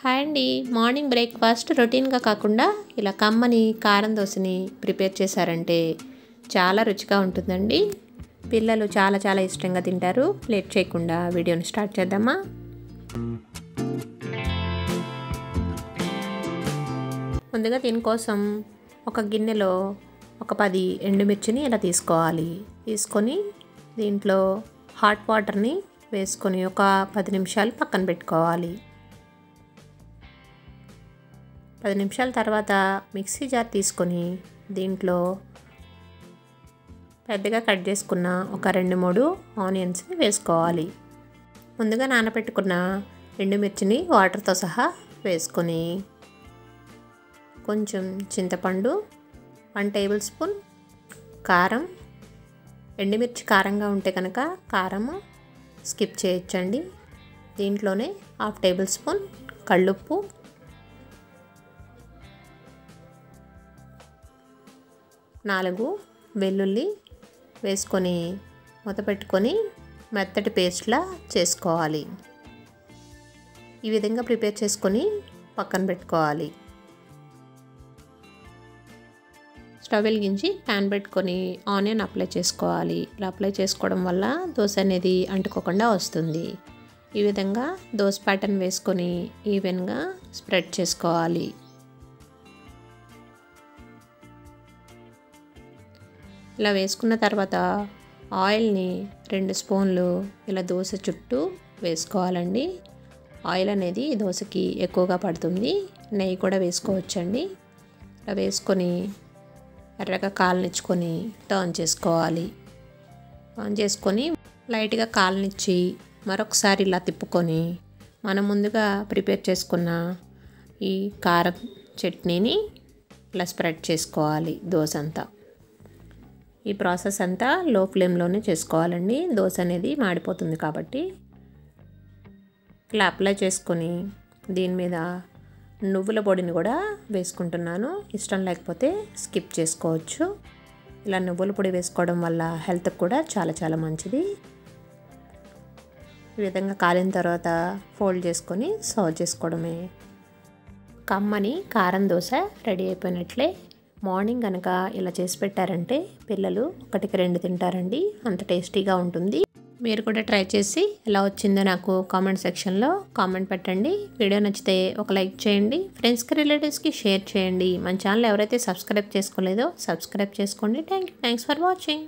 Hi అండి. Morning breakfast రొటీన్గా కాకుండా ఇలా కమ్మని కారం దోశని ప్రిపేర్ చేశారంటే చాలా రుచిగా ఉంటుందండి. పిల్లలు చాలా చాలా ఇష్టంగా తింటారు. లేట్ చేయకుండా వీడియోని స్టార్ట్ చేద్దామా? ముందుగా దీనికోసం ఒక గిన్నెలో ఒక 10 ఎండుమిర్చిని ఇలా తీసుకోవాలి. తీసుకొని దీంట్లో హాట్ వాటర్ని వేసుకొని ఒక 10 నిమిషాలు పక్కన పెట్టుకోవాలి. 10 నిమిషాల తర్వాత మిక్సీ జార్ తీసుకొని దీంట్లో పెద్దగా కట్ చేసుకున్న ఒక 2-3 ఆనియన్స్ని వేసుకోవాలి. ముందుగా నానబెట్టుకున్న ఎండుమిర్చిని వాటర్తో సహా వేసుకొని కొంచెం చింతపండు, 1 టేబుల్ స్పూన్ కారం, ఎండుమిర్చి కారంగా ఉంటే కనుక కారము స్కిప్ చేయొచ్చండి. దీంట్లోనే 1/2 టేబుల్ స్పూన్ కళ్ళుప్పు, 4 వెల్లుల్లి వేసుకొని మూత పెట్టుకొని మెత్తటి పేస్ట్లా చేసుకోవాలి. ఈ విధంగా ప్రిపేర్ చేసుకొని పక్కన పెట్టుకోవాలి. స్టవ్ వెలిగించి ప్యాన్ పెట్టుకొని ఆనియన్ అప్లై చేసుకోవాలి. ఇలా అప్లై చేసుకోవడం వల్ల దోశ అనేది అంటుకోకుండా వస్తుంది. ఈ విధంగా దోశ ప్యాటర్న్ వేసుకొని ఈవెన్గా స్ప్రెడ్ చేసుకోవాలి. ఇలా వేసుకున్న తర్వాత ఆయిల్ని 2 స్పూన్లు ఇలా దోశ చుట్టూ వేసుకోవాలండి. ఆయిల్ అనేది దోశకి ఎక్కువగా పడుతుంది. నెయ్యి కూడా వేసుకోవచ్చండి. ఇలా వేసుకొని ఎర్రగా కాలనిచ్చుకొని టర్న్ చేసుకోవాలి. టర్న్ చేసుకొని లైట్గా కాలనిచ్చి మరొకసారి ఇలా తిప్పుకొని మనం ముందుగా ప్రిపేర్ చేసుకున్న ఈ కారం చట్నీని ఇలా స్ప్రెడ్ చేసుకోవాలి దోశ అంతా. ఈ ప్రాసెస్ అంతా లో ఫ్లేమ్లోనే చేసుకోవాలండి. దోశ అనేది మాడిపోతుంది కాబట్టి. ఇలా అప్లై చేసుకొని దీని మీద నువ్వుల పొడిని కూడా వేసుకుంటున్నాను. ఇష్టం లేకపోతే స్కిప్ చేసుకోవచ్చు. ఇలా నువ్వుల పొడి వేసుకోవడం వల్ల హెల్త్కి కూడా చాలా చాలా మంచిది. ఈ విధంగా కాలిన తర్వాత ఫోల్డ్ చేసుకొని సర్వ్ చేసుకోవడమే. కమ్మని కారం దోశ రెడీ అయిపోయినట్లే. మార్నింగ్ కనుక ఇలా చేసి పెట్టారంటే పిల్లలు 1కి 2 తింటారండి. అంత టేస్టీగా ఉంటుంది. మీరు కూడా ట్రై చేసి ఎలా వచ్చిందో నాకు కామెంట్ సెక్షన్లో కామెంట్ పెట్టండి. వీడియో నచ్చితే ఒక లైక్ చేయండి. ఫ్రెండ్స్కి, రిలేటివ్స్కి షేర్ చేయండి. మన ఛానల్ ఎవరైతే సబ్స్క్రైబ్ చేసుకోలేదో సబ్స్క్రైబ్ చేసుకోండి. Thanks for watching.